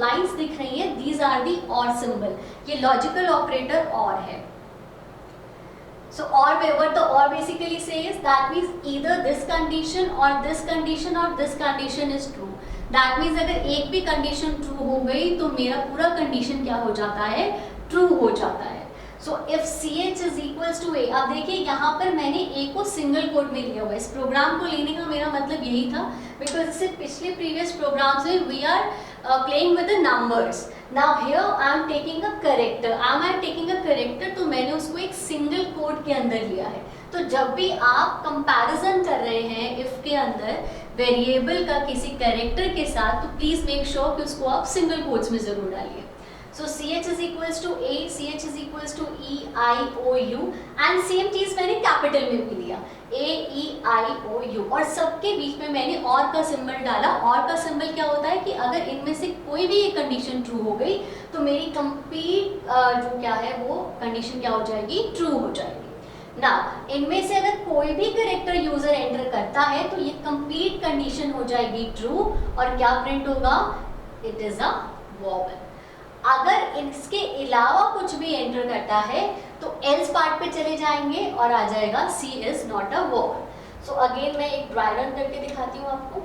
Lines दिख रही हैं, दीज आर दी और सिंबल, ये लॉजिकल ऑपरेटर और है. So or what the or basically says, that means either this condition or this condition or this condition is true. That means अगर एक भी कंडीशन ट्रू हो गई तो मेरा पूरा कंडीशन क्या हो जाता है, ट्रू हो जाता है. So if CH is equals to A, अब देखिए यहाँ पर मैंने A को सिंगल कोड में लिया हुआ है. इस प्रोग्राम को लेने का मेरा मतलब यही था, बिकॉज इससे पिछले प्रीवियस प्रोग्राम्स में we are playing with the numbers. Now here I am taking a character. I am taking a character, तो मैंने उसको एक सिंगल कोड के अंदर लिया है. तो जब भी आप कंपैरिजन कर रहे हैं इफ के अंदर वेरिएबल का किसी कैरेक्टर के साथ, तो प्लीज मेक श्योर कि उसको आप सिंगल कोड्स में जरूर डालिए. So CH is equals to A, CH is equals to E, I, O, U, and same चीज मैंने कैपिटल में भी लिया, A, E, I, O, U, और सबके बीच में मैंने और का सिंबल डाला. और का सिंबल क्या होता है कि अगर इनमें से कोई भी एक कंडीशन ट्रू हो गई तो मेरी कंप्लीट जो क्या है वो कंडीशन क्या हो जाएगी, ट्रू हो जाएगी. ना इनमें से अगर कोई भी कैरेक्टर यूजर एंटर करता है तो ये कंप्लीट कंडीशन हो जाएगी ट्रू, और क्या प्रिंट होगा, इट इज अ वोवेल. अगर इसके अलावा कुछ भी एंटर करता है तो एल्स पार्ट पे चले जाएंगे और आ जाएगा C is not a vowel. So again मैं एक ड्राई रन करके दिखाती हूँ आपको.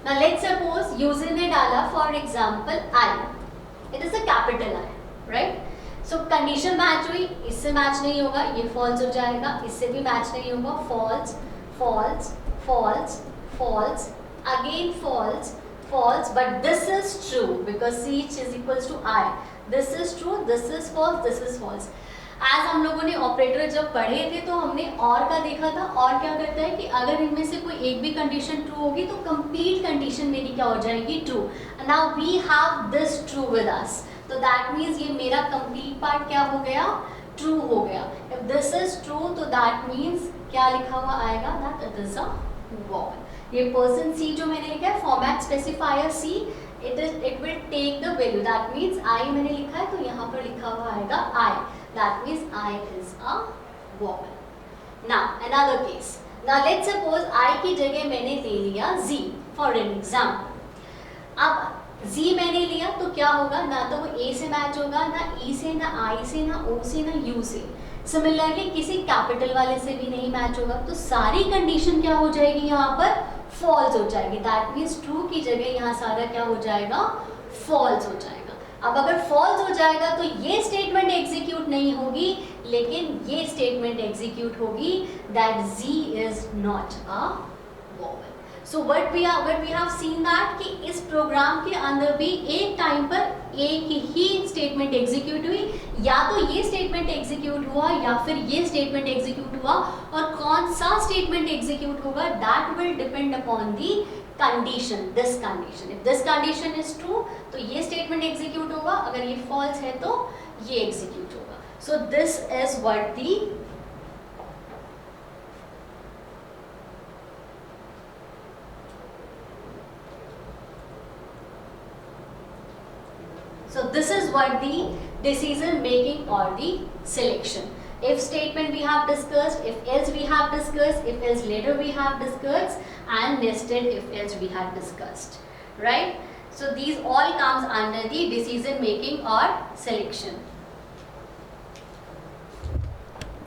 Now let's suppose यूजर ने डाला for example I, it is a capital I, right. So condition match हुई, इससे मैच नहीं होगा, ये फॉल्स हो जाएगा, इससे भी मैच नहीं होगा, false false false false again false false, but this is true because CH is equals to I. This is true, this is false, this is false. As हम लोगों ने ऑपरेटर जब पढ़े थे तो हमने और का देखा था. और क्या करता है कि अगर इनमें से कोई एक भी कंडीशन ट्रू होगी तो कंप्लीट कंडीशन मेरी क्या हो जाएगी, true. Now we have this true with us, तो दैट मीन्स ये मेरा कंप्लीट पार्ट क्या हो गया, ट्रू हो गया. इफ दिस इज ट्रू तो दैट मीन्स क्या लिखा हुआ आएगा, that it is a vowel. ये पर्सन C जो मैंने लिखा है, format specifier C, it will take the value, that means I मैंने लिखा है तो यहाँ पर लिखा हुआ आएगा I, that means I is a vowel. Now another case, now let's suppose I की जगह मैंने ले लिया Z फॉर एन एग्जाम्पल. अब Z मैंने लिया तो क्या होगा, ना तो वो A से मैच होगा, ना E से, ना I से, ना O से, ना U से. सिमिलरली किसी कैपिटल वाले से भी नहीं मैच होगा, तो सारी कंडीशन क्या हो जाएगी, यहाँ पर फॉल्स हो जाएगी. दैट मीन्स ट्रू की जगह यहाँ सारा क्या हो जाएगा, फॉल्स हो जाएगा. अब अगर फॉल्स हो जाएगा तो ये स्टेटमेंट एग्जीक्यूट नहीं होगी, लेकिन ये स्टेटमेंट एग्जीक्यूट होगी, that Z is not a vowel. So what we have seen that कि इस प्रोग्राम के अंदर भी एक टाइम पर एक ही स्टेटमेंट एग्जीक्यूट हुई, या तो ये स्टेटमेंट एग्जीक्यूट हुआ या फिर ये स्टेटमेंट एग्जीक्यूट हुआ, और कौन सा स्टेटमेंट एग्जीक्यूट होगा that will depend upon the condition, this condition. If this condition is true तो ये स्टेटमेंट एग्जीक्यूट होगा, अगर ये फॉल्स है तो ये एग्जीक्यूट होगा. So this is what the So this is what the decision making or the selection. If statement we have discussed, if else we have discussed, if else later we have discussed, and nested if else we have discussed, right? So these all comes under the decision making or selection.